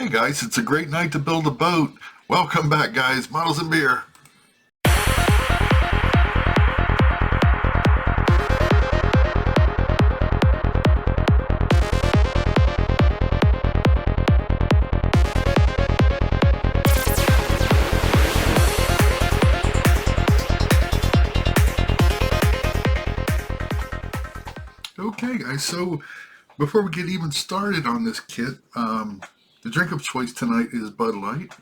Okay guys, it's a great night to build a boat. Welcome back guys, Models and Beer. Okay guys, so before we get even started on this kit, the drink of choice tonight is Bud Light.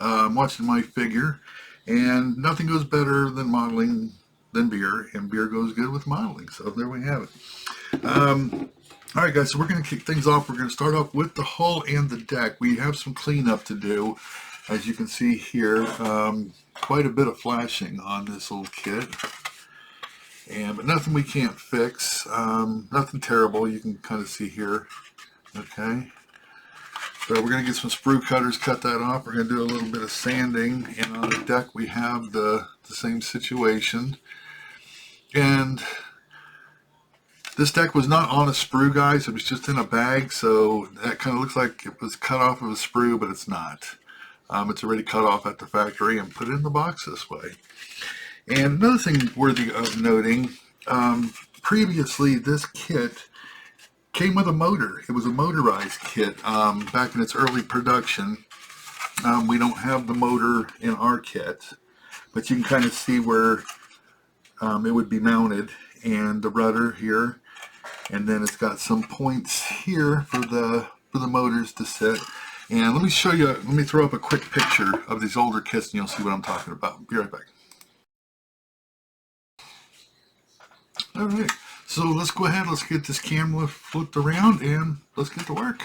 I'm watching my figure, and nothing goes better than modeling than beer, and beer goes good with modeling, so there we have it. Alright guys, so we're going to kick things off. We're going to start off with the hull and the deck. We have some cleanup to do, as you can see here. Quite a bit of flashing on this little kit. But nothing we can't fix, nothing terrible, you can kind of see here. Okay, so we're going to get some sprue cutters, cut that off. We're going to do a little bit of sanding, and on the deck we have the same situation. And this deck was not on a sprue, guys, it was just in a bag, so that kind of looks like it was cut off of a sprue, but it's not. It's already cut off at the factory and put in the box this way. And another thing worthy of noting, previously this kit came with a motor. It was a motorized kit back in its early production. We don't have the motor in our kit, but you can kind of see where it would be mounted, and the rudder here, and then it's got some points here for the motors to sit. And let me show you, let me throw up a quick picture of these older kits and you'll see what I'm talking about. Be right back. Alright, so let's go ahead, let's get this camera flipped around and let's get to work.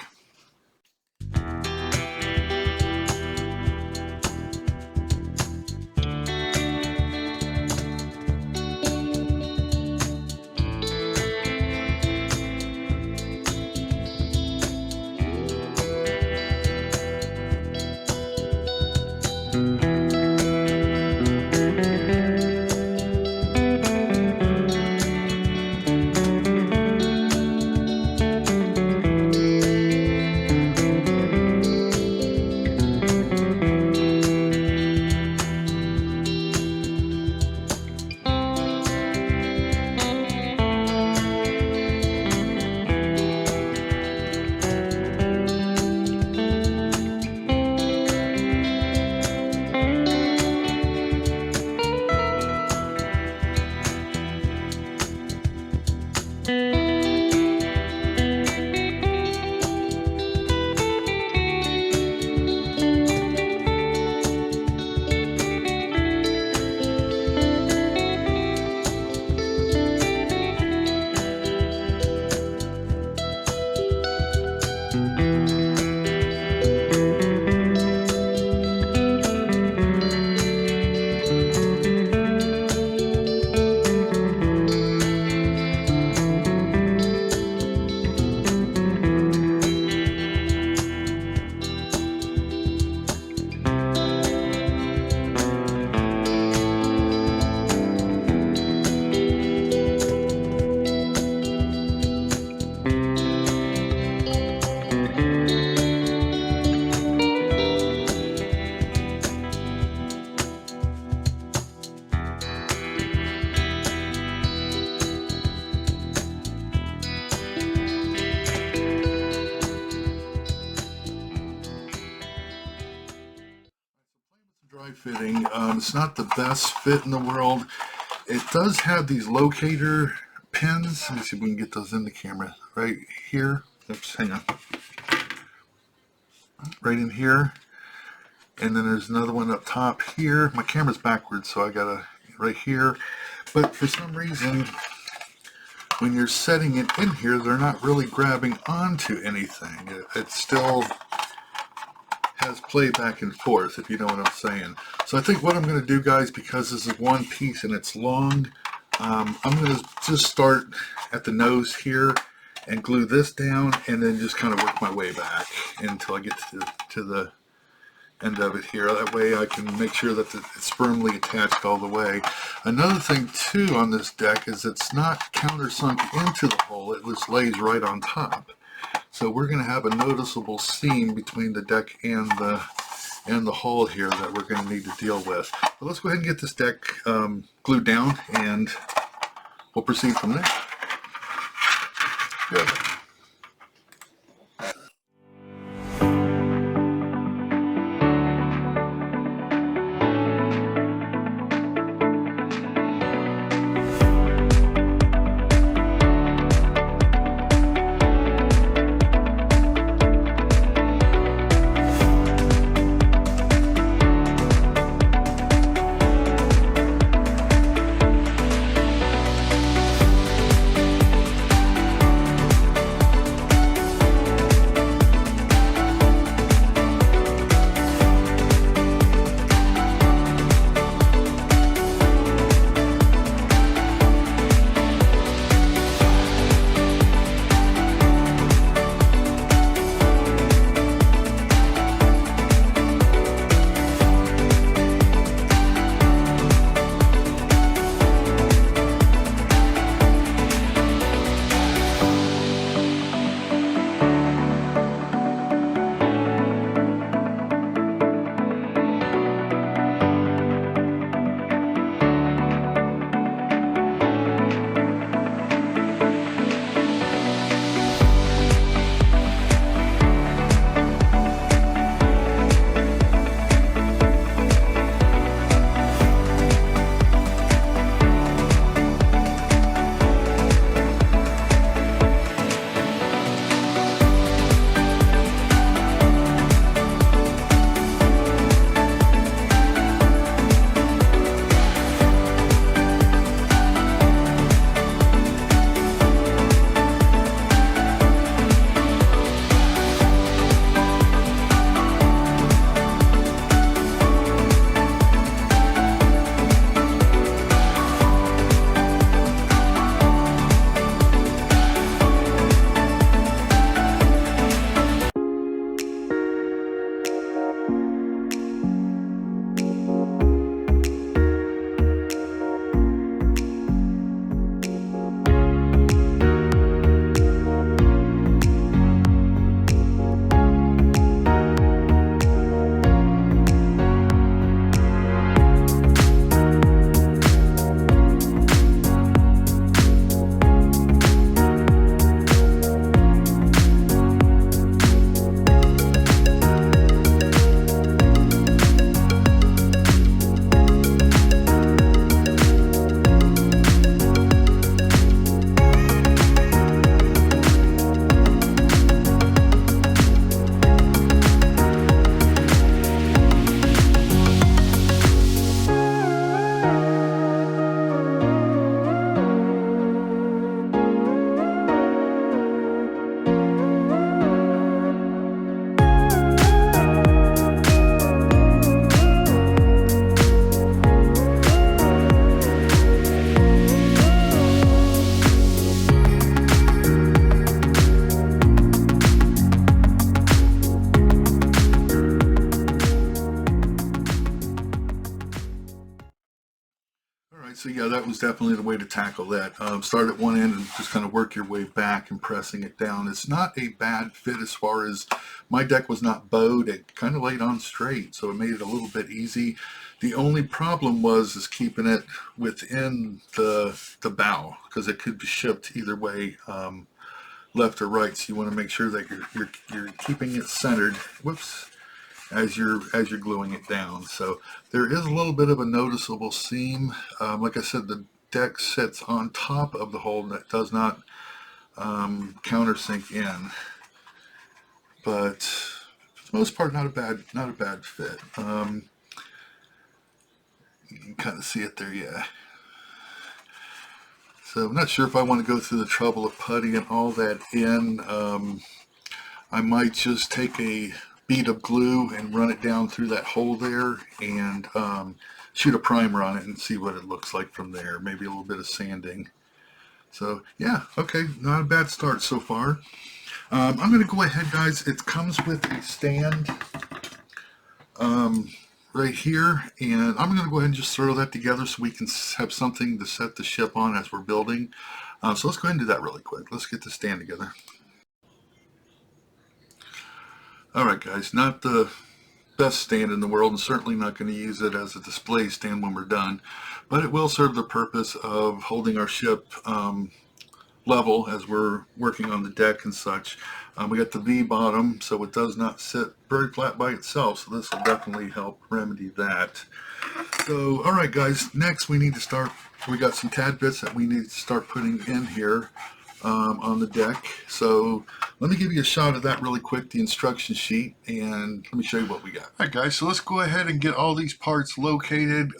Dry fitting, it's not the best fit in the world. It does have these locator pins. Let me see if we can get those in the camera. Right here. Oops, hang on. Right in here. And then there's another one up top here. My camera's backwards, so I gotta right here. But for some reason, when you're setting it in here, they're not really grabbing onto anything. It still has play back and forth, if you know what I'm saying. So I think what I'm going to do, guys, because this is one piece and it's long, I'm going to just start at the nose here and glue this down, and then just kind of work my way back until I get to the end of it here. That way I can make sure that it's firmly attached all the way. Another thing too on this deck is it's not countersunk into the hole, it just lays right on top. So we're going to have a noticeable seam between the deck and the hull here that we're going to need to deal with. But let's go ahead and get this deck glued down, and we'll proceed from there. Good. So yeah, that was definitely the way to tackle that. Start at one end and just kind of work your way back and pressing it down. It's not a bad fit as far as my deck was not bowed. It kind of laid on straight, so it made it a little bit easy. The only problem was keeping it within the bow, because it could be shipped either way, left or right. So you want to make sure that you're keeping it centered. Whoops. As you're gluing it down. So there is a little bit of a noticeable seam. Like I said, the deck sits on top of the hole that does not countersink in, but for the most part, not a bad fit. You can kind of see it there, yeah. So I'm not sure if I want to go through the trouble of puttying all that in. I might just take a bead of glue and run it down through that hole there, and shoot a primer on it and see what it looks like from there. Maybe a little bit of sanding. So yeah, okay, not a bad start so far. I'm going to go ahead, guys. It comes with a stand right here, and I'm going to go ahead and just throw that together so we can have something to set the ship on as we're building. So let's go ahead and do that really quick. Let's get the stand together. All right, guys, not the best stand in the world, and certainly not going to use it as a display stand when we're done, but it will serve the purpose of holding our ship level as we're working on the deck and such. We got the V bottom, so it does not sit very flat by itself, so this will definitely help remedy that. So, all right, guys, next we need to start, we got some tad bits that we need to start putting in here on the deck. So let me give you a shot of that really quick, the instruction sheet, and let me show you what we got. All right, guys, so let's go ahead and get all these parts located,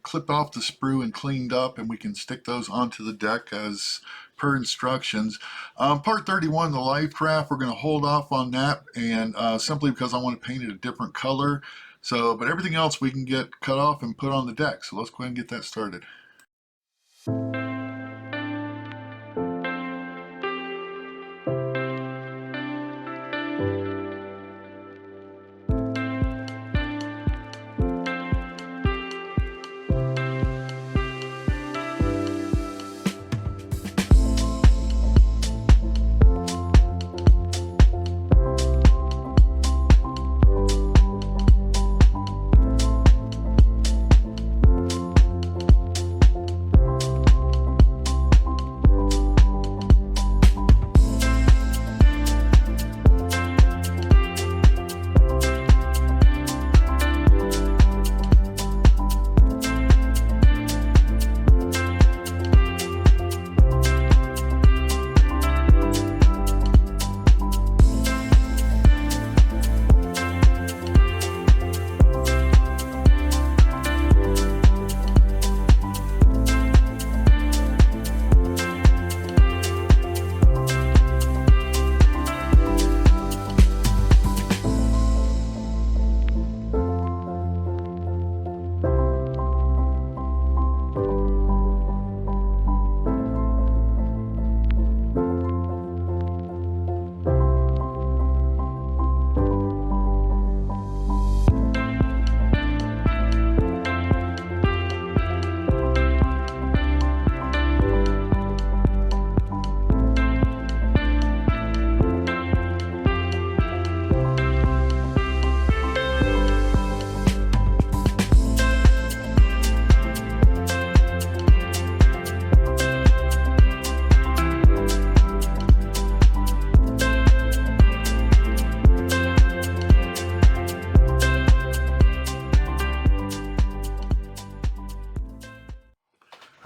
clipped off the sprue and cleaned up, and we can stick those onto the deck as per instructions. Part 31, the life raft, we're going to hold off on that, and simply because I want to paint it a different color. So, but everything else we can get cut off and put on the deck. So let's go ahead and get that started.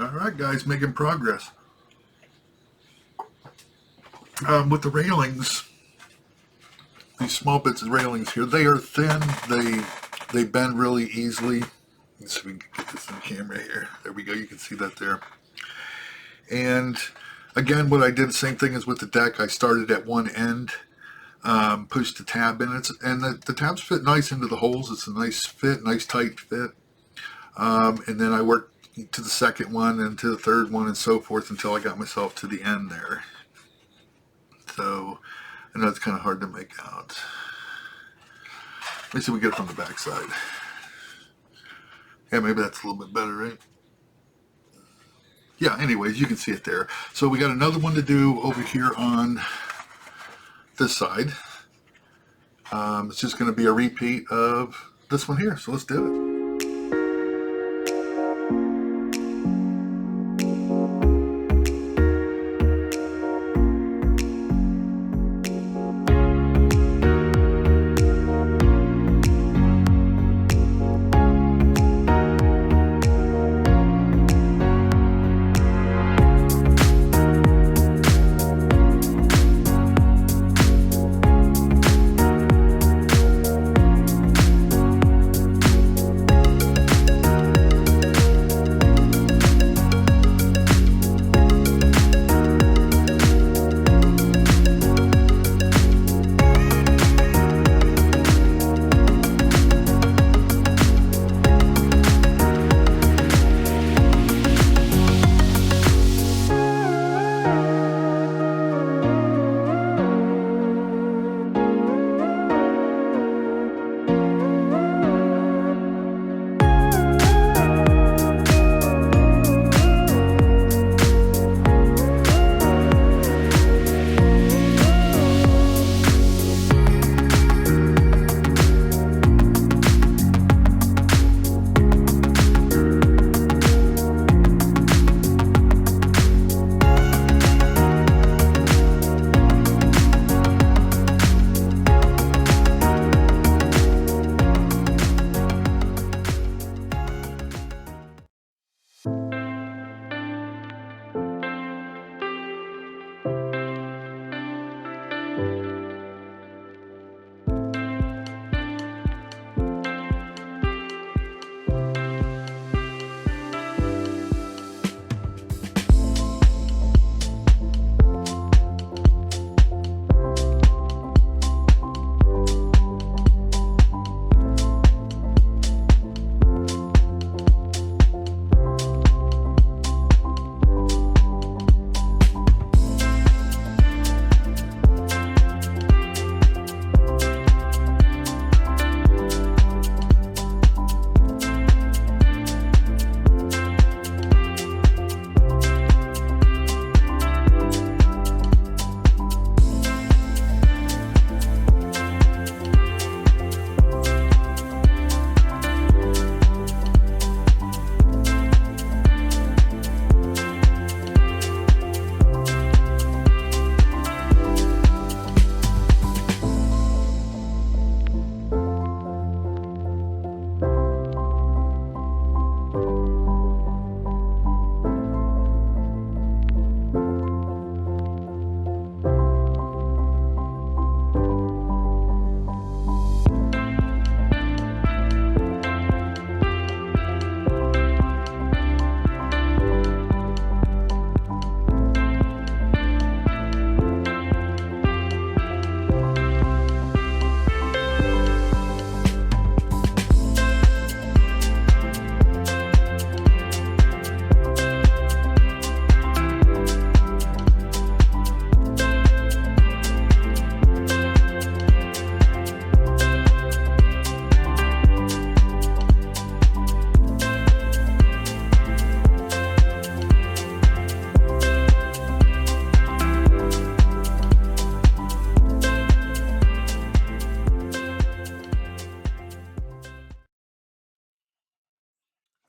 All right, guys, making progress. With the railings, these small bits of railings here, they are thin. They bend really easily. Let's see if we can get this on camera here. There we go. You can see that there. And again, what I did, same thing as with the deck. I started at one end, pushed the tab in. The tabs fit nice into the holes. It's a nice fit, nice tight fit. And then I worked to the second one and to the third one and so forth until I got myself to the end there. So I know it's kind of hard to make out. Let me see if we get it from the back side. Yeah, maybe that's a little bit better, right? Yeah, anyways, you can see it there. So we got another one to do over here on this side. It's just going to be a repeat of this one here. So let's do it.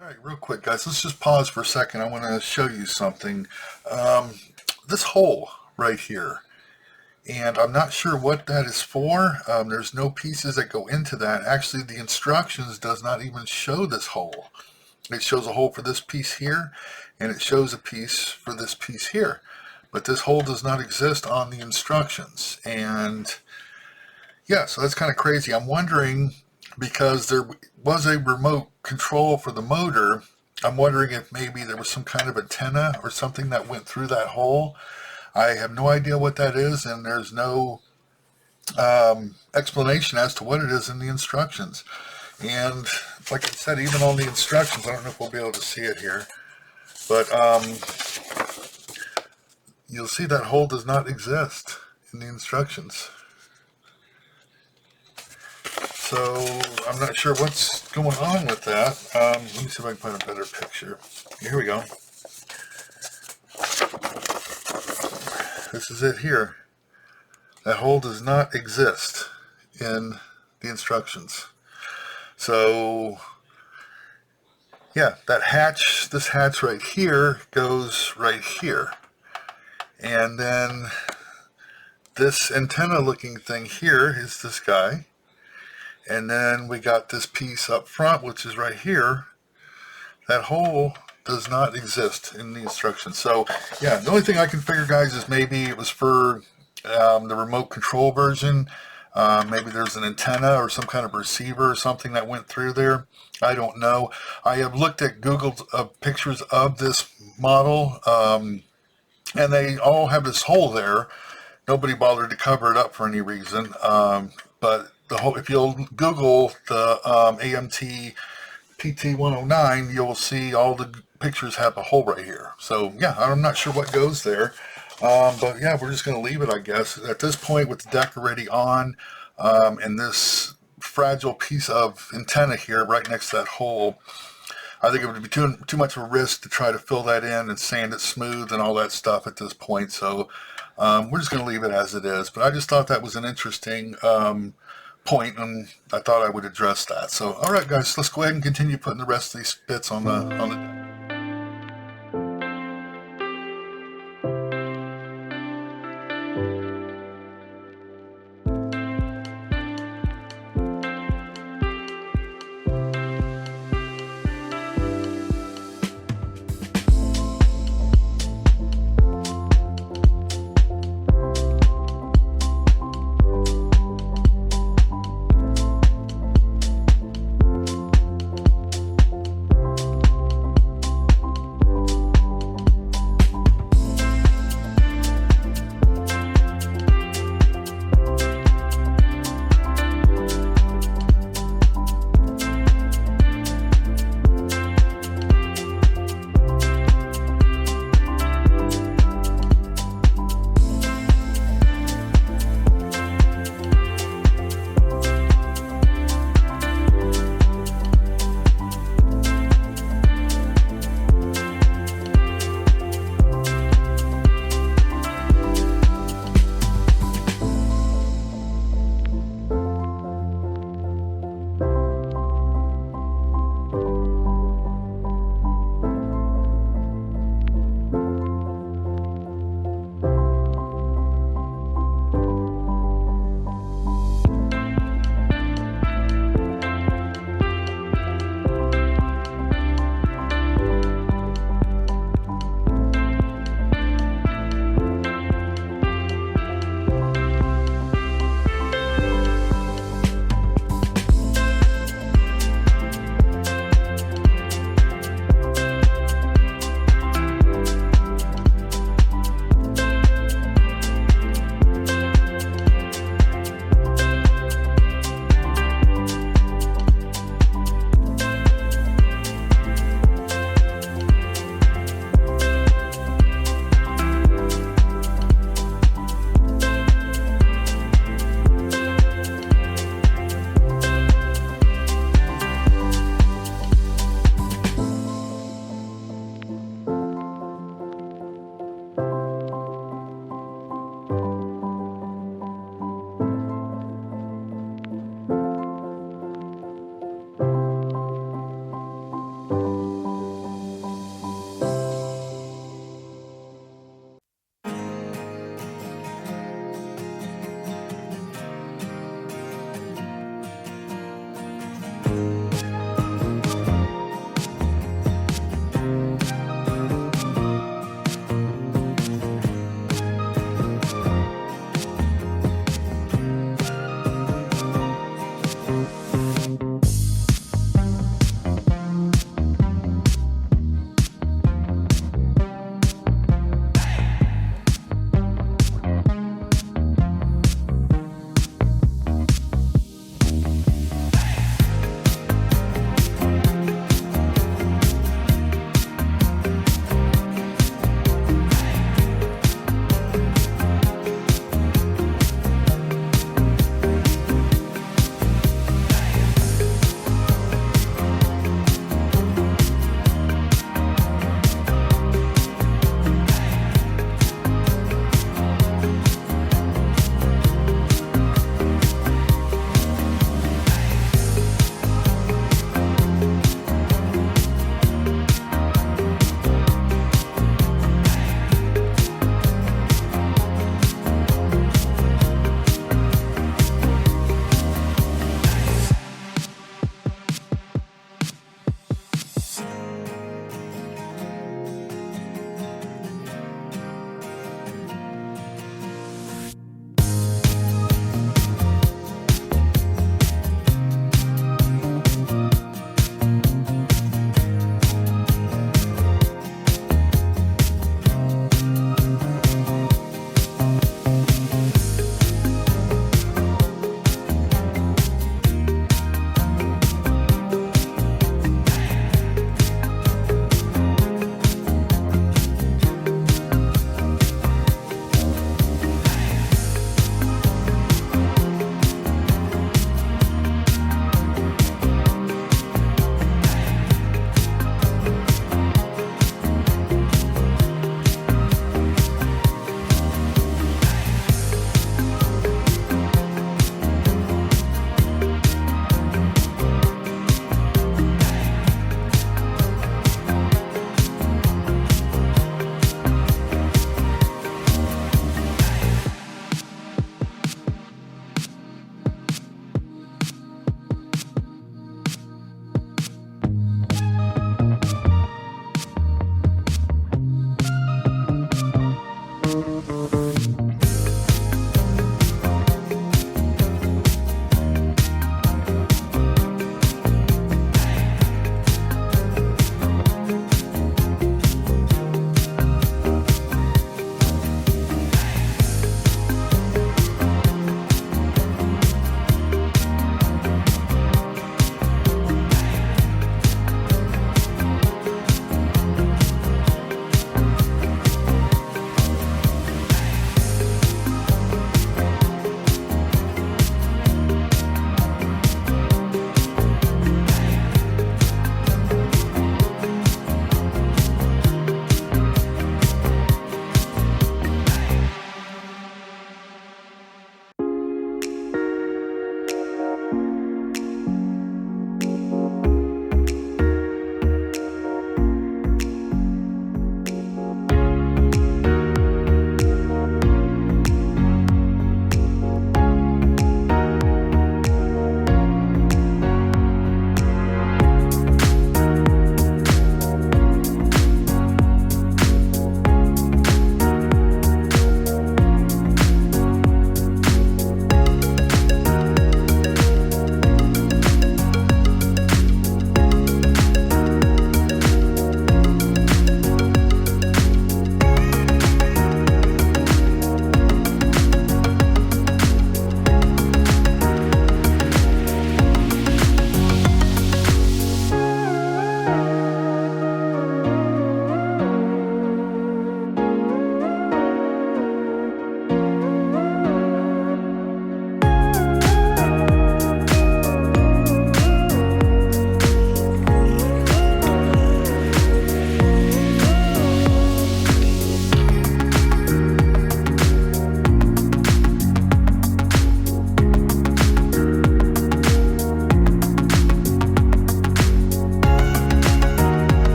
All right, real quick, guys, let's just pause for a second. I want to show you something. This hole right here, and I'm not sure what that is for. There's no pieces that go into that. Actually, the instructions does not even show this hole. It shows a hole for this piece here, and it shows a piece for this piece here. But this hole does not exist on the instructions. And yeah, so that's kind of crazy. I'm wondering, because there was a remote control for the motor, I'm wondering if maybe there was some kind of antenna or something that went through that hole. I have no idea what that is, and there's no explanation as to what it is in the instructions. And like I said, even on the instructions, I don't know if we'll be able to see it here, but you'll see that hole does not exist in the instructions. So I'm not sure what's going on with that. Let me see if I can find a better picture. Here we go. This is it here. That hole does not exist in the instructions. So yeah, that hatch, this hatch right here goes right here. And then this antenna looking thing here is this guy. And then we got this piece up front, which is right here. That hole does not exist in the instructions. So yeah, the only thing I can figure, guys, is maybe it was for the remote control version. Maybe there's an antenna or some kind of receiver or something that went through there. I don't know. I have looked at Google pictures of this model, and they all have this hole there. Nobody bothered to cover it up for any reason. But the whole, if you'll Google the AMT PT-109, you'll see all the pictures have a hole right here. So yeah, I'm not sure what goes there. But yeah, we're just going to leave it, I guess. At this point, with the deck already on, and this fragile piece of antenna here right next to that hole, I think it would be too much of a risk to try to fill that in and sand it smooth and all that stuff at this point. So we're just going to leave it as it is. But I just thought that was an interesting point, and I thought I would address that. So all right, guys, let's go ahead and continue putting the rest of these bits on the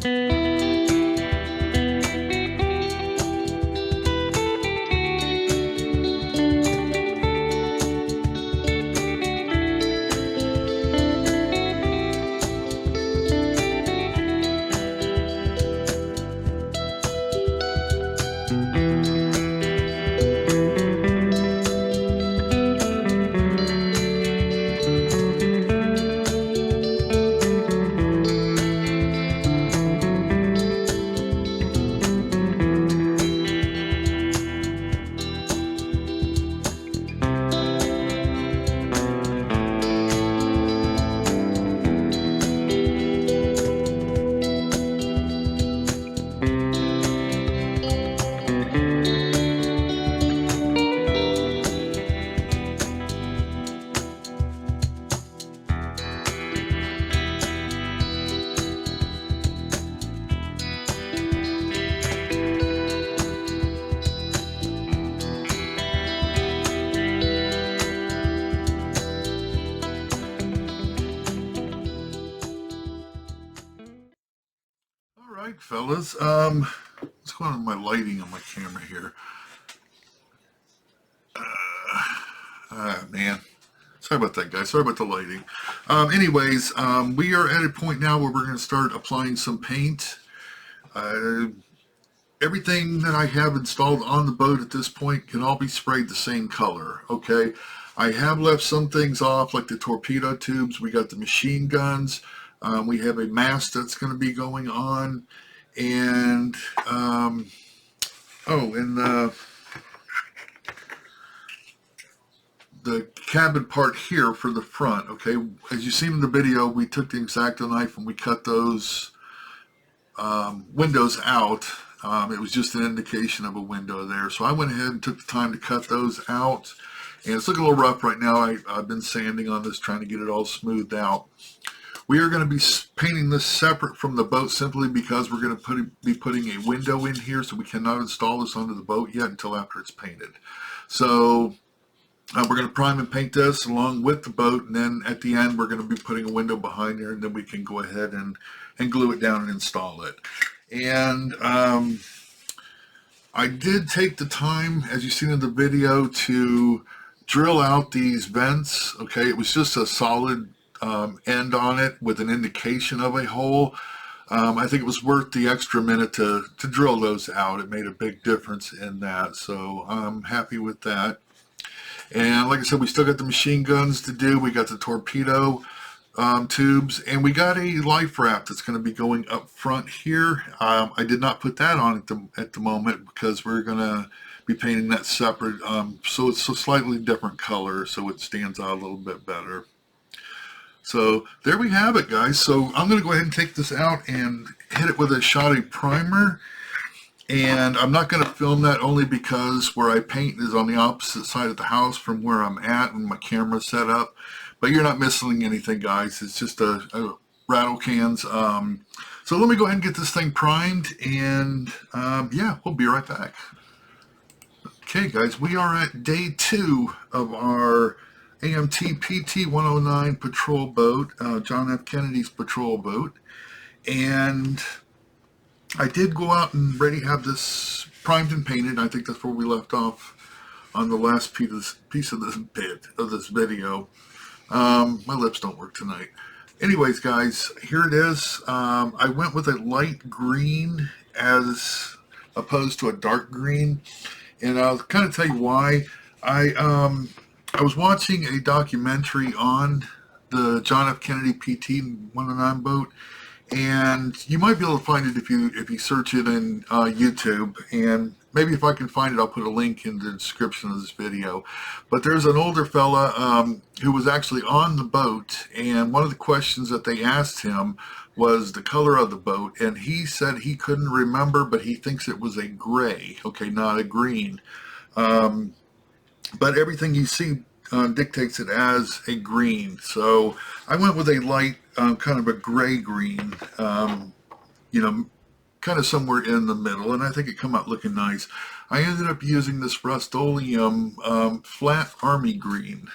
All right, fellas. What's going on with my lighting on my camera here? Man. Sorry about that, guys. Sorry about the lighting. Anyways, we are at a point now where we're going to start applying some paint. Everything that I have installed on the boat at this point can all be sprayed the same color, okay? I have left some things off, like the torpedo tubes. We got the machine guns. We have a mast that's going to be going on. And, the cabin part here for the front, okay? As you've seen in the video, we took the X-Acto knife and we cut those windows out. It was just an indication of a window there. So I went ahead and took the time to cut those out. And it's looking a little rough right now. I've been sanding on this, trying to get it all smoothed out. We are going to be painting this separate from the boat simply because we're going to be putting a window in here, so we cannot install this onto the boat yet until after it's painted. So we're going to prime and paint this along with the boat, and then at the end we're going to be putting a window behind there, and then we can go ahead and glue it down and install it. And I did take the time, as you've seen in the video, to drill out these vents. Okay, it was just a solid end on it with an indication of a hole. I think it was worth the extra minute to drill those out. It made a big difference in that, so I'm happy with that. And like I said, we still got the machine guns to do. We got the torpedo tubes, and we got a life raft that's going to be going up front here. I did not put that on at the moment because we're going to be painting that separate, so it's a slightly different color, so it stands out a little bit better. So there we have it, guys. So I'm going to go ahead and take this out and hit it with a shot of primer. And I'm not going to film that only because where I paint is on the opposite side of the house from where I'm at and my camera's set up. But you're not missing anything, guys. It's just a rattle cans. So let me go ahead and get this thing primed, and yeah, we'll be right back. Okay, guys, we are at day 2 of our AMT PT-109 patrol boat, John F. Kennedy's patrol boat. And I did go out and already have this primed and painted. I think that's where we left off on the last piece of this video. My lips don't work tonight. Anyways, guys, here it is. I went with a light green as opposed to a dark green, and I'll kind of tell you why. I was watching a documentary on the John F. Kennedy PT-109 boat, and you might be able to find it if you search it in YouTube, and maybe if I can find it, I'll put a link in the description of this video. But there's an older fella who was actually on the boat, and one of the questions that they asked him was the color of the boat, and he said he couldn't remember, but he thinks it was a gray, okay, not a green. But everything you see dictates it as a green. So I went with a light, kind of a gray-green, you know, kind of somewhere in the middle, and I think it come out looking nice. I ended up using this Rust-Oleum flat army green.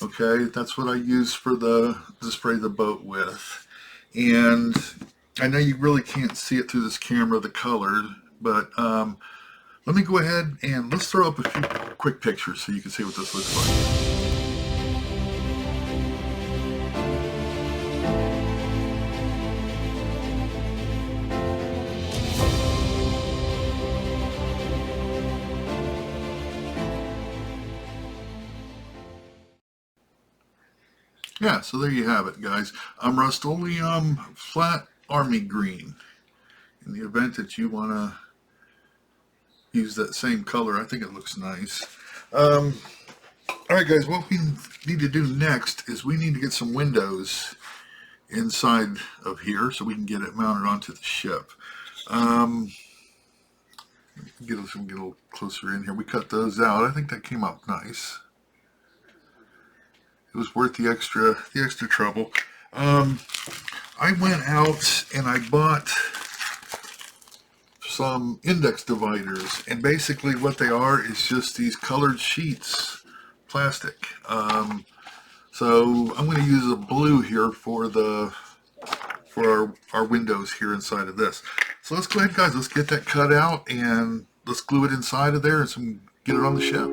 Okay, that's what I use for to spray the boat with. And I know you really can't see it through this camera, the color, but let me go ahead and let's throw up a few quick pictures so you can see what this looks like. Yeah, so there you have it, guys. Rust-Oleum flat army green. In the event that you want to use that same color, I think it looks nice. All right, guys, what we need to do next is we need to get some windows inside of here so we can get it mounted onto the ship. Get a little closer in here. We cut those out. I think that came out nice. It was worth the extra trouble. I went out and I bought some index dividers, and basically what they are is just these colored sheets, plastic. So I'm going to use a blue here for our windows here inside of this. So let's go ahead, guys. Let's get that cut out and let's glue it inside of there and get it on the ship.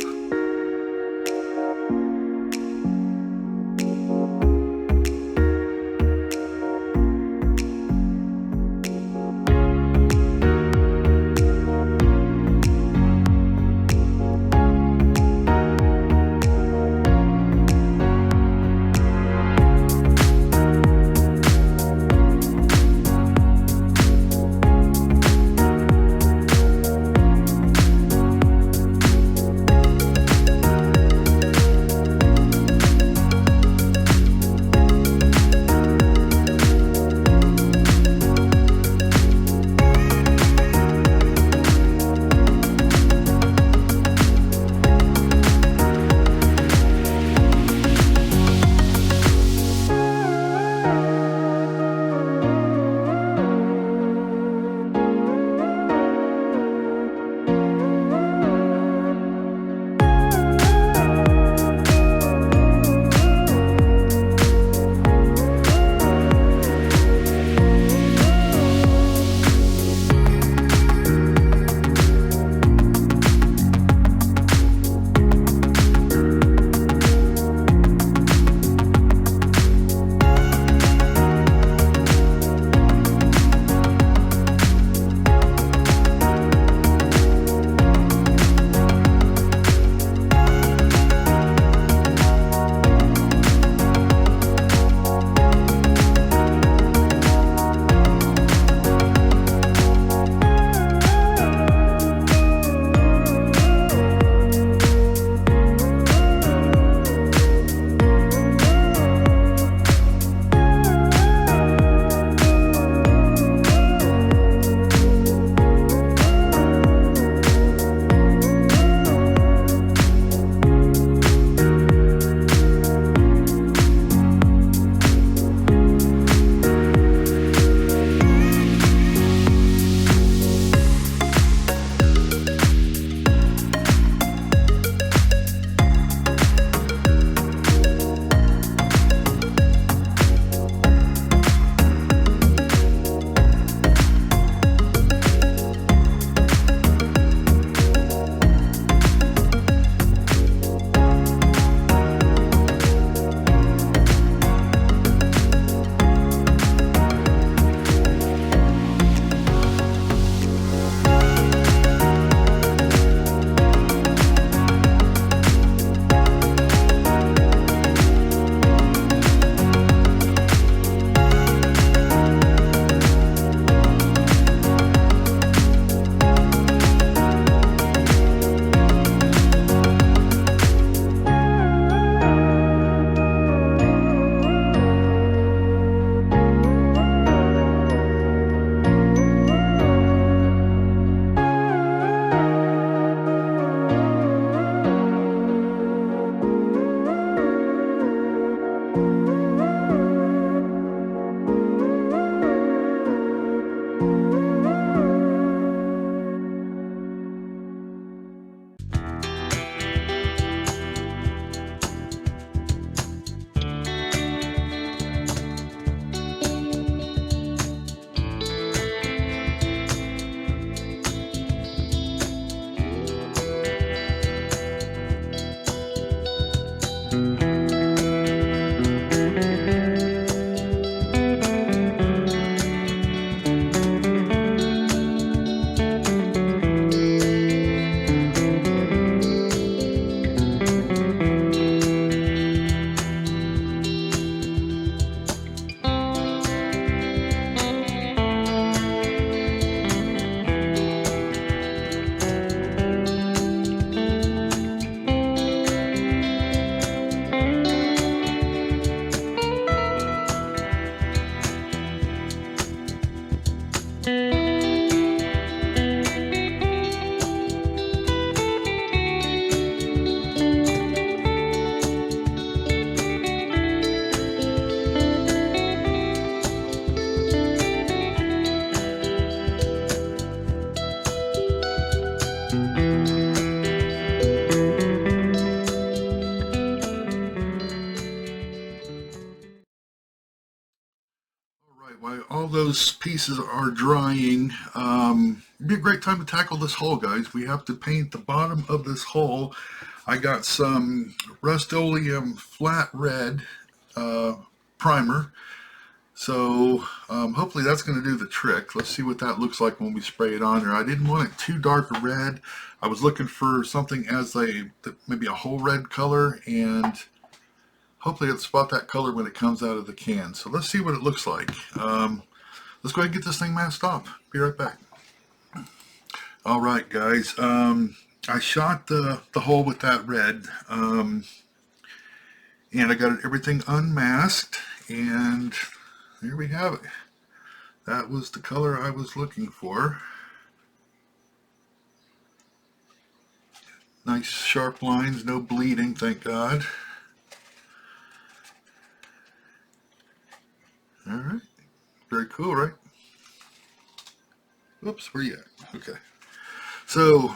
those pieces are drying, it'd be a great time to tackle this hull, guys. We have to paint the bottom of this hull. I got some Rust-Oleum flat red primer. So hopefully that's going to do the trick. Let's see what that looks like when we spray it on there. I didn't want it too dark a red. I was looking for something as maybe a whole red color, and hopefully it'll spot that color when it comes out of the can. So let's see what it looks like. Let's go ahead and get this thing masked off. Be right back. All right, guys. I shot the hole with that red, and I got everything unmasked, and here we have it. That was the color I was looking for. Nice sharp lines, no bleeding, thank God. All right, very cool, right? Whoops, where you at? Okay, so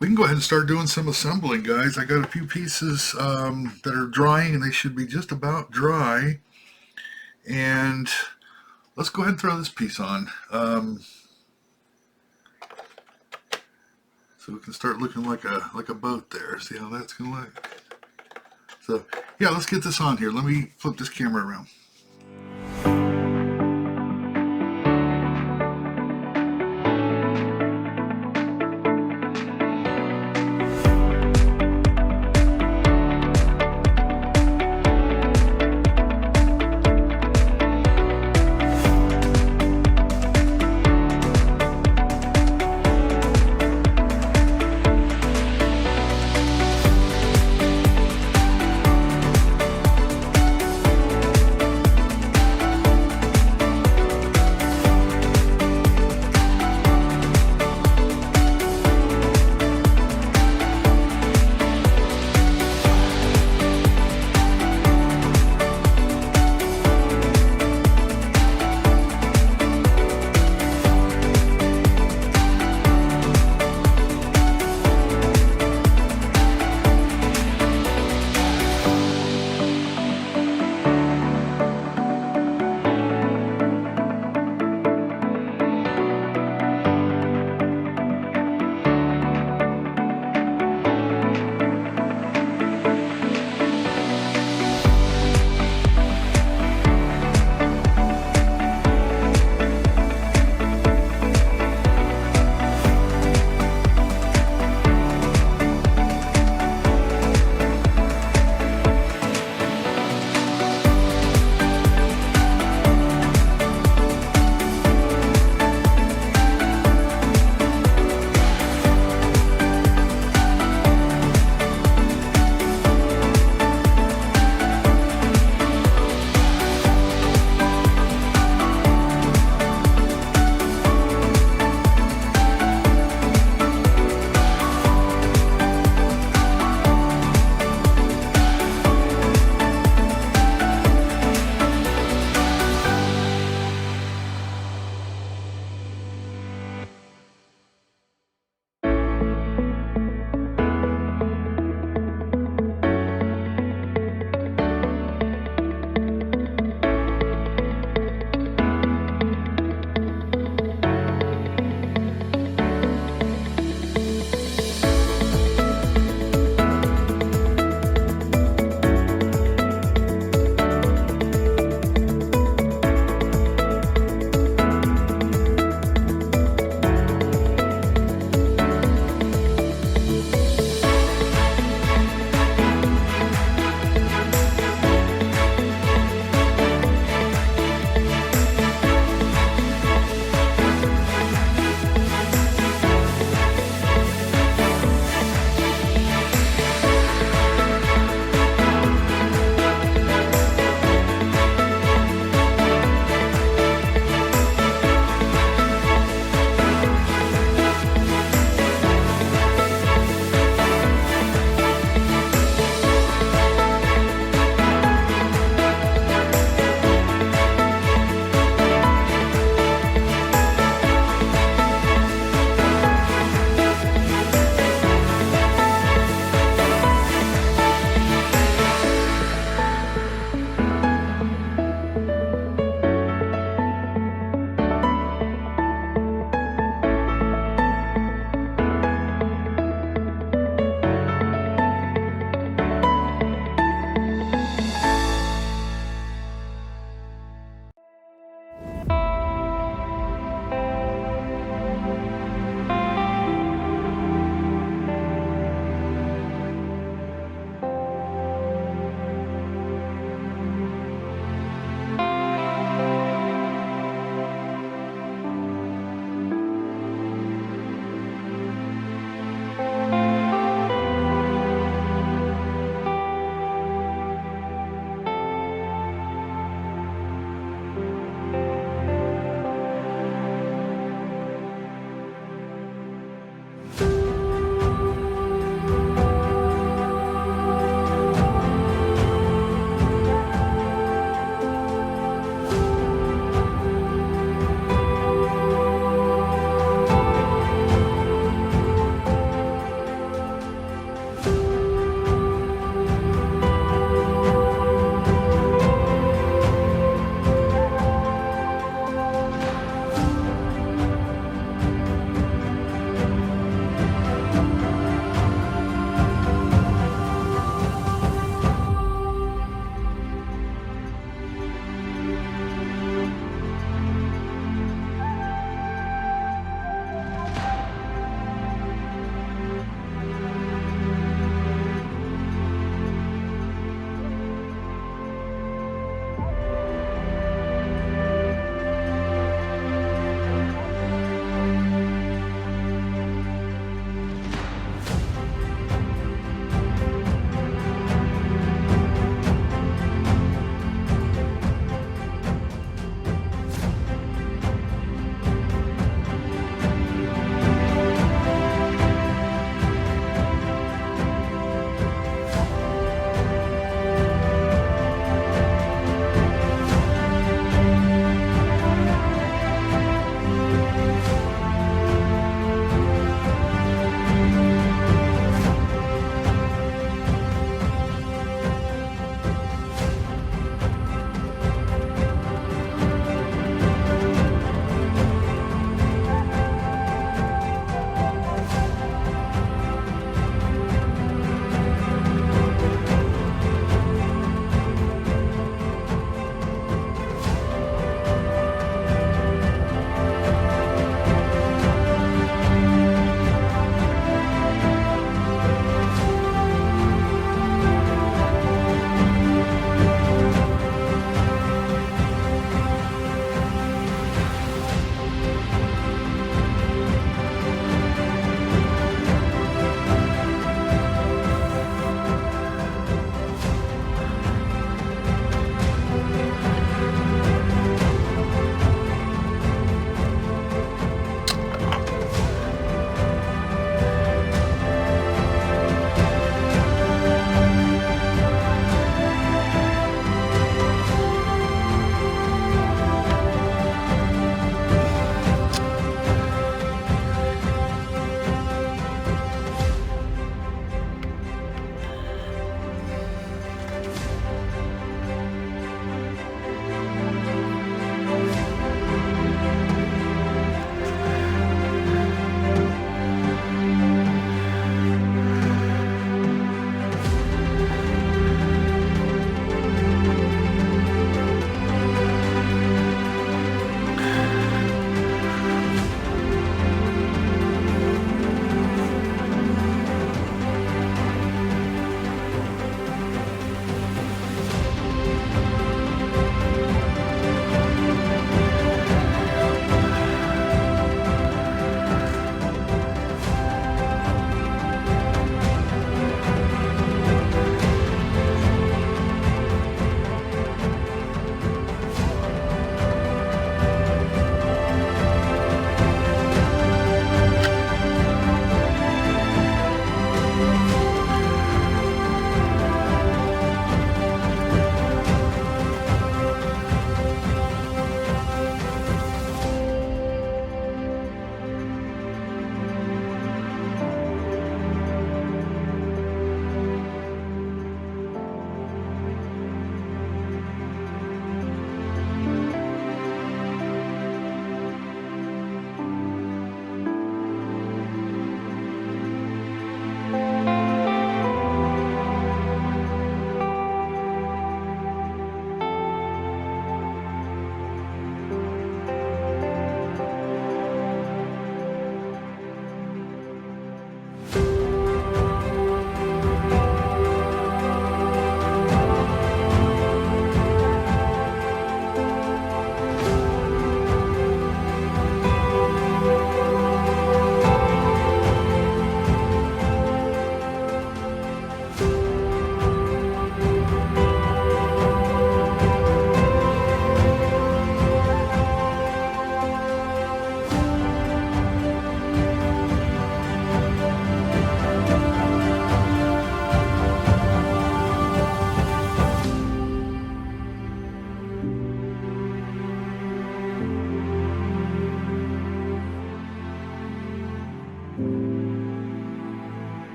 we can go ahead and start doing some assembling, guys. I got a few pieces that are drying, and they should be just about dry. And let's go ahead and throw this piece on, so we can start looking like a boat there. See how that's gonna look? So yeah, let's get this on here. Let me flip this camera around.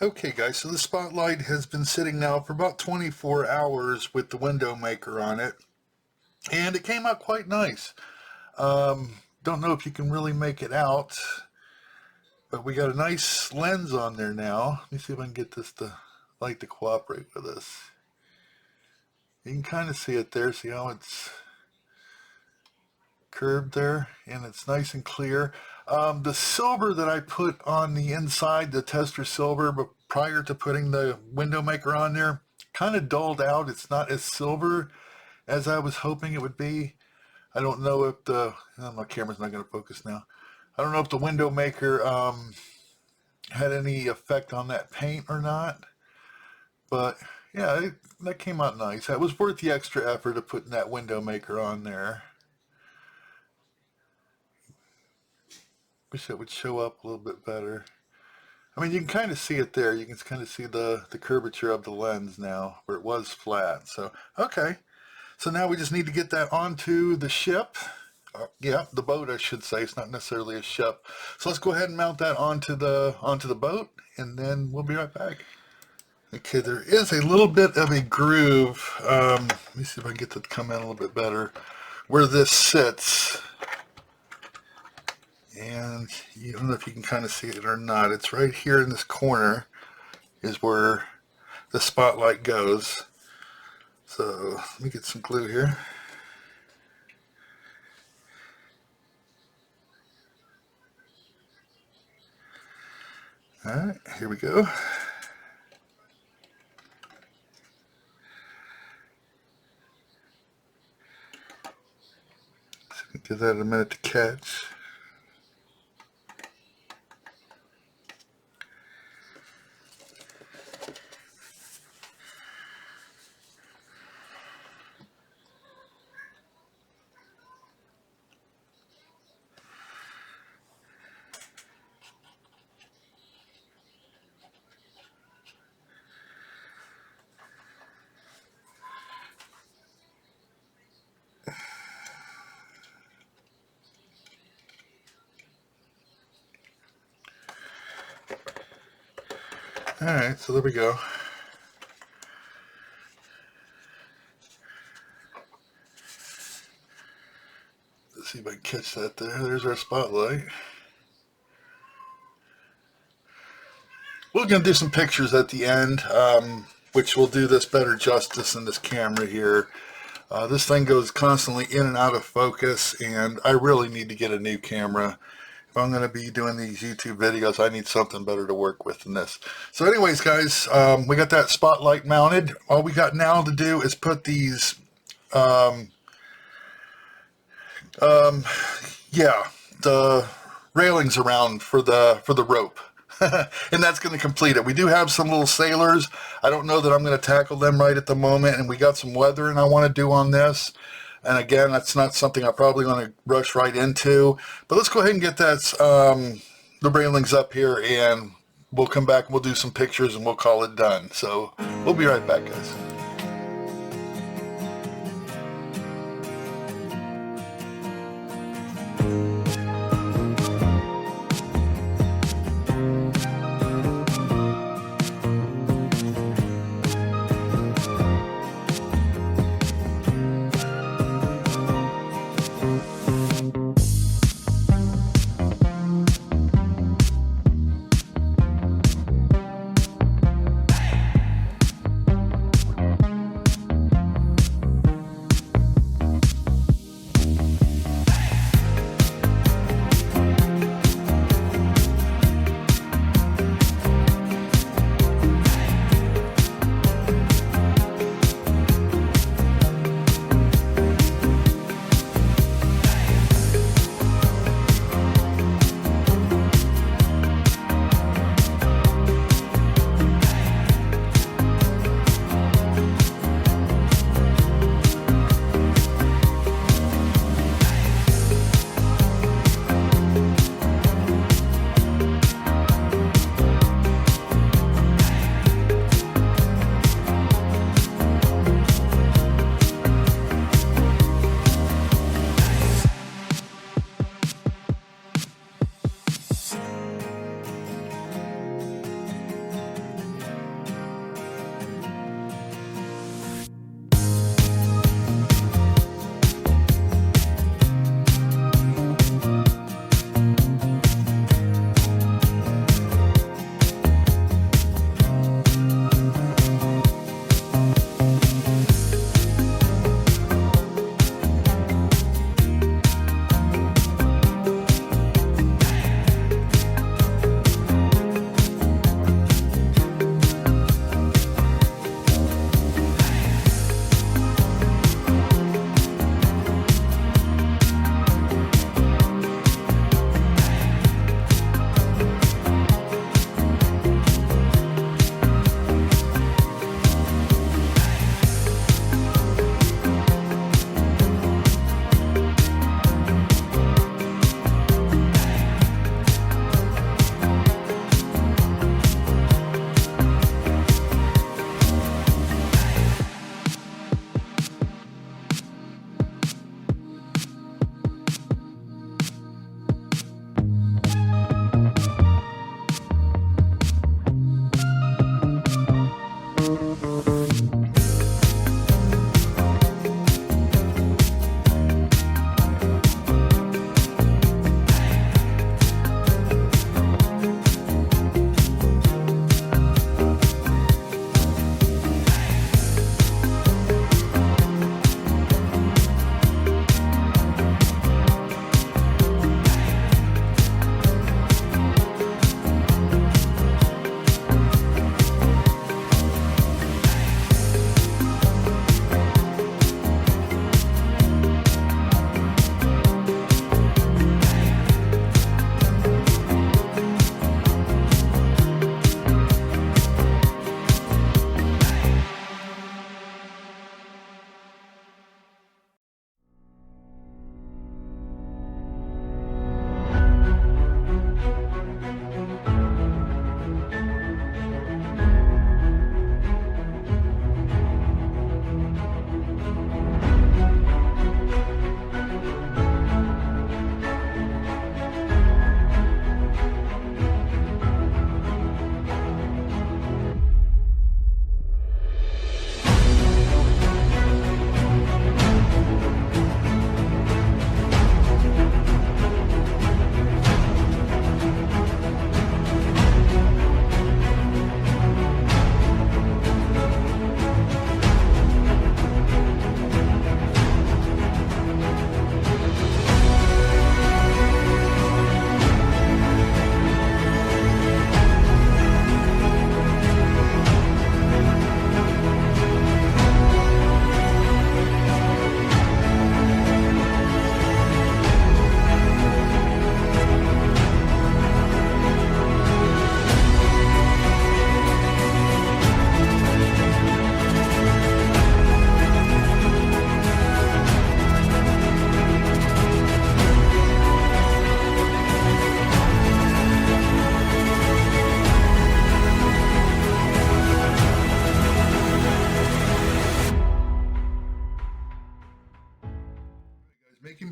Okay guys, so the spotlight has been sitting now for about 24 hours with the window maker on it, and it came out quite nice. Don't know if you can really make it out, but we got a nice lens on there now. Let me see if I can get this light to cooperate with us. You can kind of see it there. See how it's curved there, and it's nice and clear. The silver that I put on the inside, the tester silver, but prior to putting the window maker on there, kind of dulled out. It's not as silver as I was hoping it would be. I don't know if my camera's not going to focus now. I don't know if the window maker had any effect on that paint or not, but yeah, that came out nice. That was worth the extra effort of putting that window maker on there. Wish that would show up a little bit better. I mean, you can kind of see it there. You can kind of see the curvature of the lens now, where it was flat. So, okay. So now we just need to get that onto the ship. Yeah, the boat, I should say. It's not necessarily a ship. So let's go ahead and mount that onto the boat, and then we'll be right back. Okay, there is a little bit of a groove. Let me see if I can get that to come in a little bit better. Where this sits. And I don't know if you can kind of see it or not. It's right here in this corner is where the spotlight goes. So let me get some glue here. All right, here we go. So give that a minute to catch. Alright, so there we go. Let's see if I can catch that there. There's our spotlight. We're going to do some pictures at the end, which will do this better justice in this camera here. This thing goes constantly in and out of focus, and I really need to get a new camera. If I'm going to be doing these YouTube videos, I need something better to work with than this. So anyways, guys, we got that spotlight mounted. All we got now to do is put these, the railings around for the rope. And that's going to complete it. We do have some little sailors. I don't know that I'm going to tackle them right at the moment, and we got some weathering I want to do on this. And again, that's not something I'm probably going to rush right into. But let's go ahead and get that the railings up here, and we'll come back and we'll do some pictures and we'll call it done. So we'll be right back, guys.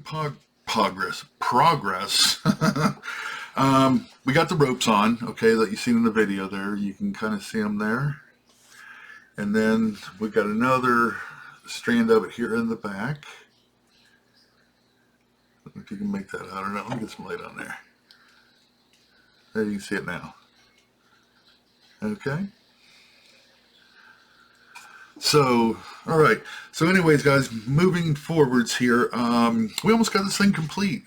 progress. We got the ropes on, okay, that you've seen in the video there. You can kind of see them there. And then we've got another strand of it here in the back. I don't know if you can make that out or not. Let me get some light on there. There, you can see it now. Okay. So, all right. So anyways, guys, moving forwards here, we almost got this thing complete.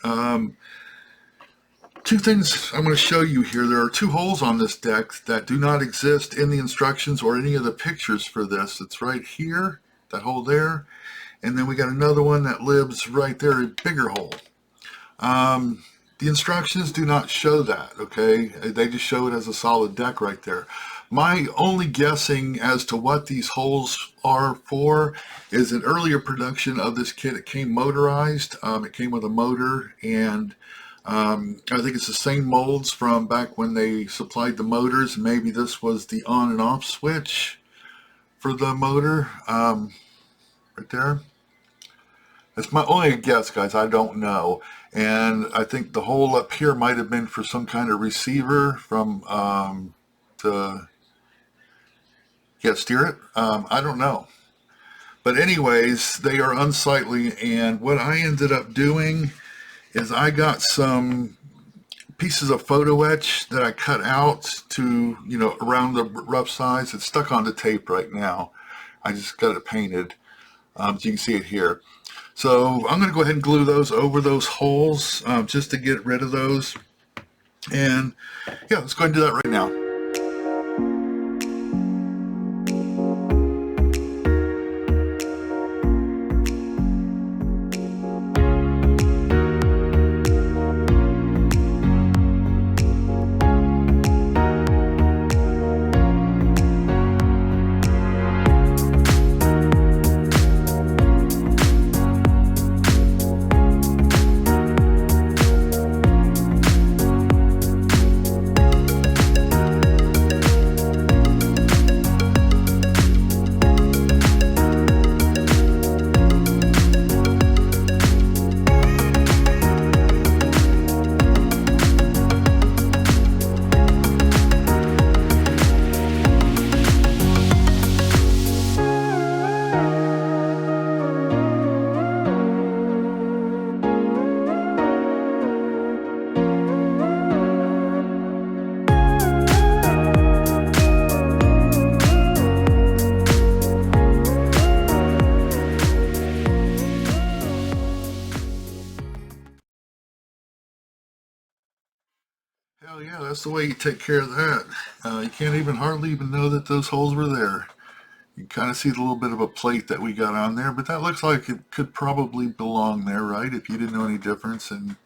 Two things I'm going to show you here. There are two holes on this deck that do not exist in the instructions or any of the pictures for this. It's right here, that hole there. And then we got another one that lives right there, a bigger hole. The instructions do not show that, okay? They just show it as a solid deck right there. My only guessing as to what these holes are for is an earlier production of this kit. It came motorized. It came with a motor, and I think it's the same molds from back when they supplied the motors. Maybe this was the on and off switch for the motor, right there. That's my only guess, guys. I don't know. And I think the hole up here might have been for some kind of receiver from to steer it. I don't know. But anyways, they are unsightly. And what I ended up doing is I got some pieces of photo etch that I cut out to, you know, around the rough size. It's stuck on the tape right now. I just got it painted. So you can see it here. So I'm going to go ahead and glue those over those holes just to get rid of those. And yeah, let's go ahead and do that right now. Hell yeah, that's the way you take care of that. You can't even hardly even know that those holes were there. You can kind of see the little bit of a plate that we got on there, but that looks like it could probably belong there, right? If you didn't know any difference, and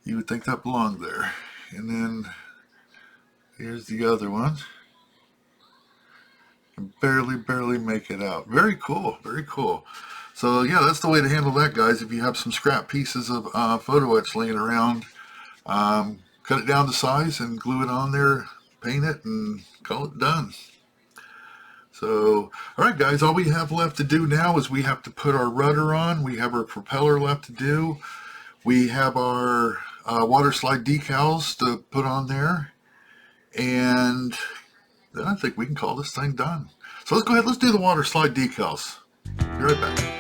you would think that belonged there. And then here's the other one. You can barely make it out. Very cool, very cool. So yeah, that's the way to handle that, guys. If you have some scrap pieces of photo etch laying around, cut it down to size and glue it on there, paint it, and call it done. So, all right, guys, all we have left to do now is we have to put our rudder on. We have our propeller left to do. We have our water slide decals to put on there. And then I think we can call this thing done. So let's go ahead, let's do the water slide decals. Be right back.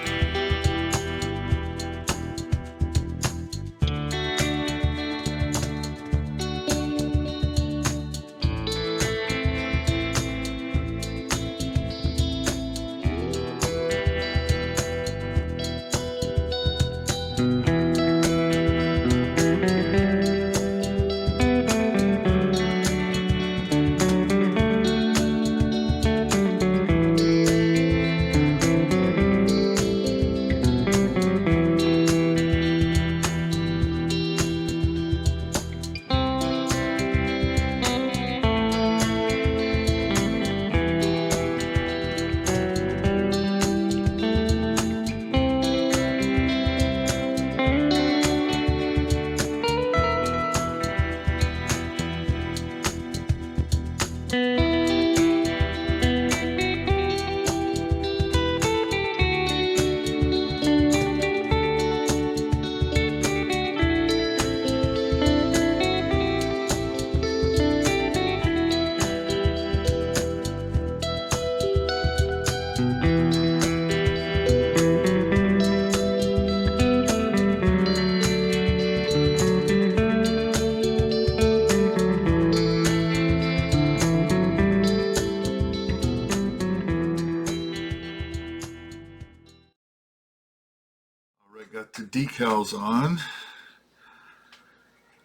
Got the decals on.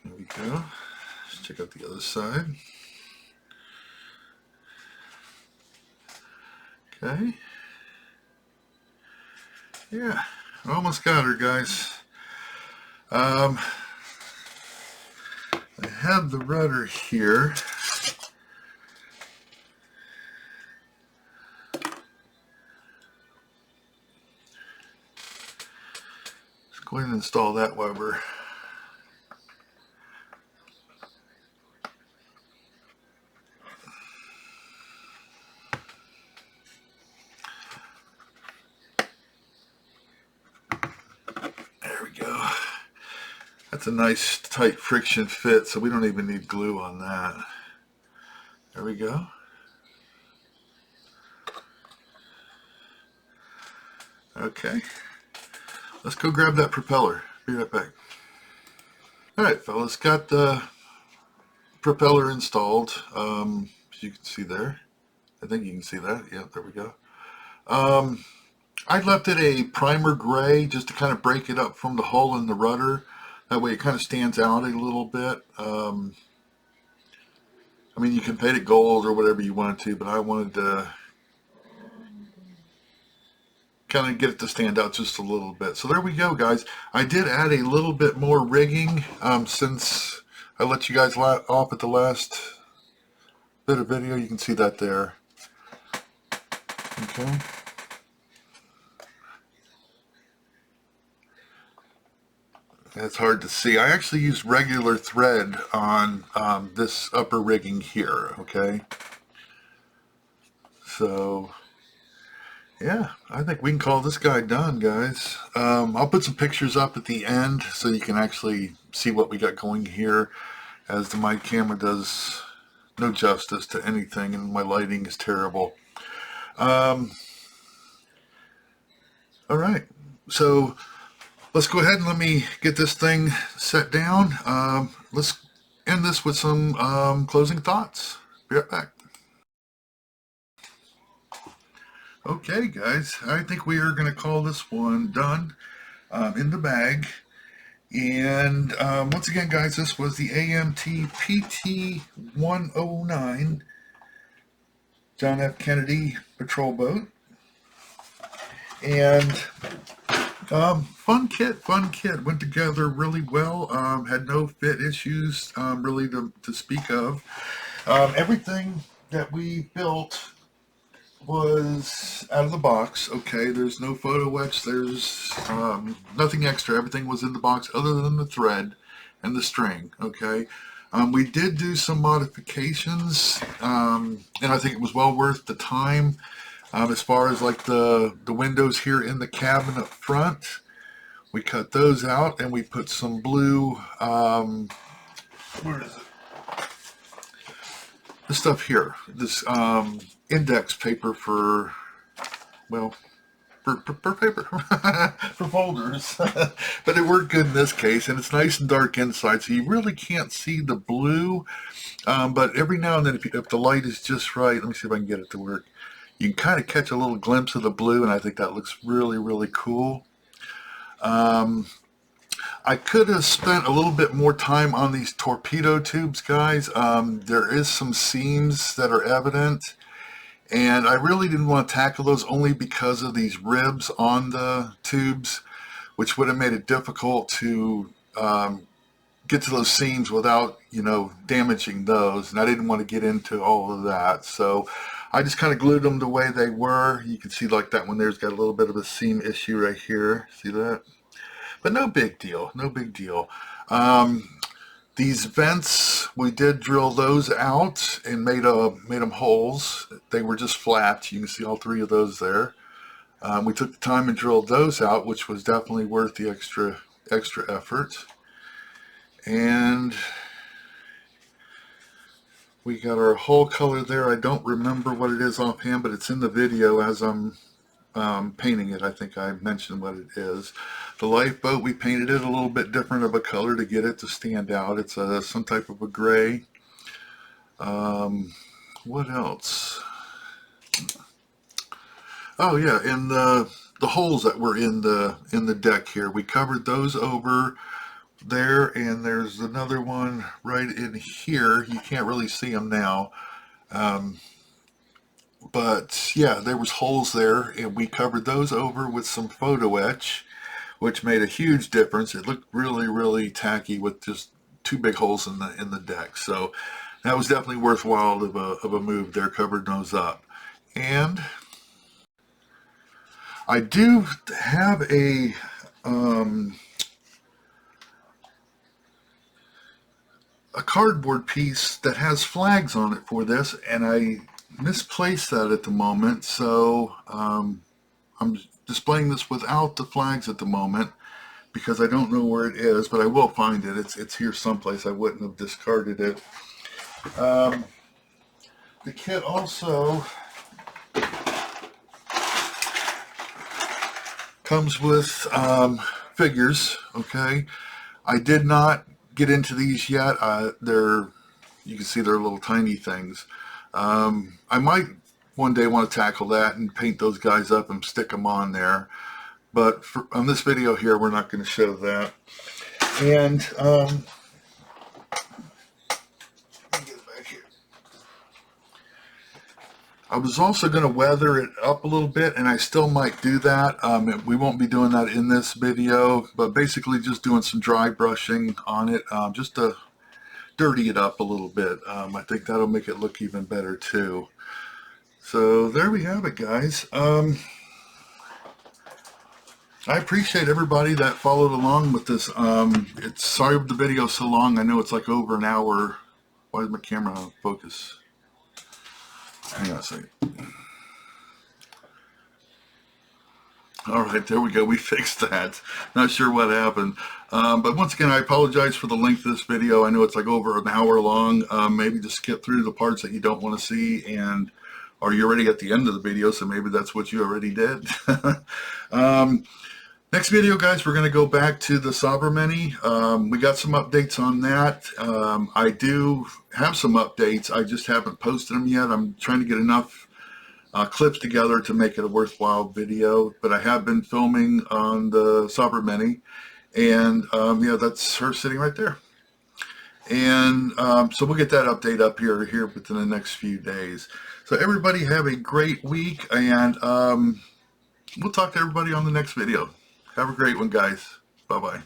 There we go. Let's check out the other side. Okay. Yeah, almost got her, guys. I have the rudder here. Let's go ahead and install that while we're... There we go. That's a nice tight friction fit, so we don't even need glue on that. There we go. Okay. Let's go grab that propeller. Be right back. Alright, fellas, got the propeller installed. As you can see there. I think you can see that. Yeah, there we go. I left it a primer gray just to kind of break it up from the hole in the rudder. That way it kind of stands out a little bit. I mean, you can paint it gold or whatever you want to, but I wanted to kind of get it to stand out just a little bit. So there we go, guys. I did add a little bit more rigging since I let you guys off at the last bit of video. You can see that there. Okay. It's hard to see. I actually used regular thread on this upper rigging here, okay? So, yeah, I think we can call this guy done, guys. I'll put some pictures up at the end so you can actually see what we got going here, as my camera does no justice to anything and my lighting is terrible. All right, so let's go ahead and let me get this thing set down. Let's end this with some closing thoughts. Be right back. Okay, guys, I think we are going to call this one done, in the bag. And once again, guys, this was the AMT PT-109 John F. Kennedy patrol boat. And fun kit, went together really well. Had no fit issues really to speak of. Everything that we built was out of the box. Okay, there's no photo etch, there's nothing extra. Everything was in the box other than the thread and the string. Okay, we did do some modifications, and I think it was well worth the time. As far as like the windows here in the cabin up front, we cut those out and we put some blue, where is it? This stuff here, this index paper for, well, for paper, for folders. But it worked good in this case, and it's nice and dark inside, so you really can't see the blue. But every now and then, if the light is just right, let me see if I can get it to work. You can kind of catch a little glimpse of the blue, and I think that looks really, really cool. I could have spent a little bit more time on these torpedo tubes, guys. There is some seams that are evident, and I really didn't want to tackle those only because of these ribs on the tubes, which would have made it difficult to get to those seams without, damaging those, and I didn't want to get into all of that. So I just kind of glued them the way they were. You can see like that one there's got a little bit of a seam issue right here. See that? But no big deal, no big deal. These vents, we did drill those out and made them holes. They were just flat. You can see all three of those there. We took the time and drilled those out, which was definitely worth the extra effort. And we got our hull color there. I don't remember what it is offhand, but it's in the video as I'm painting it. I think I mentioned what it is. The lifeboat, we painted it a little bit different of a color to get it to stand out. It's some type of a gray. What else? Oh yeah, and the holes that were in the deck here. We covered those over there, and there's another one right in here. You can't really see them now. But yeah, there was holes there, and we covered those over with some photo etch, which made a huge difference. It looked really, really tacky with just two big holes in the deck. So that was definitely worthwhile of a move there, covering those up. And I do have a cardboard piece that has flags on it for this, and I misplaced that at the moment, so I'm displaying this without the flags at the moment because I don't know where it is, but I will find it. It's here someplace. I wouldn't have discarded it. The kit also comes with figures. Okay, I did not get into these yet. You can see they're little tiny things. I might one day want to tackle that and paint those guys up and stick them on there. But on this video here, we're not going to show that. And let me get it back here. I was also going to weather it up a little bit, and I still might do that. We won't be doing that in this video, but basically just doing some dry brushing on it, just to dirty it up a little bit. I think that'll make it look even better too. So there we have it, guys. I appreciate everybody that followed along with this. Sorry the video's so long. I know it's like over an hour. Why is my camera out of focus? Hang on a second. All right, there we go. We fixed that. Not sure what happened. But once again, I apologize for the length of this video. I know it's like over an hour long. Maybe just skip through the parts that you don't want to see, or you're already at the end of the video, so maybe that's what you already did. Next video, guys, we're going to go back to the Sabermetti. We got some updates on that. I do have some updates. I just haven't posted them yet. I'm trying to get enough clips together to make it a worthwhile video, but I have been filming on the Sabermetti, and yeah, that's her sitting right there. And so we'll get that update up here within the next few days. So everybody have a great week, and we'll talk to everybody on the next video. Have a great one, guys. Bye-bye.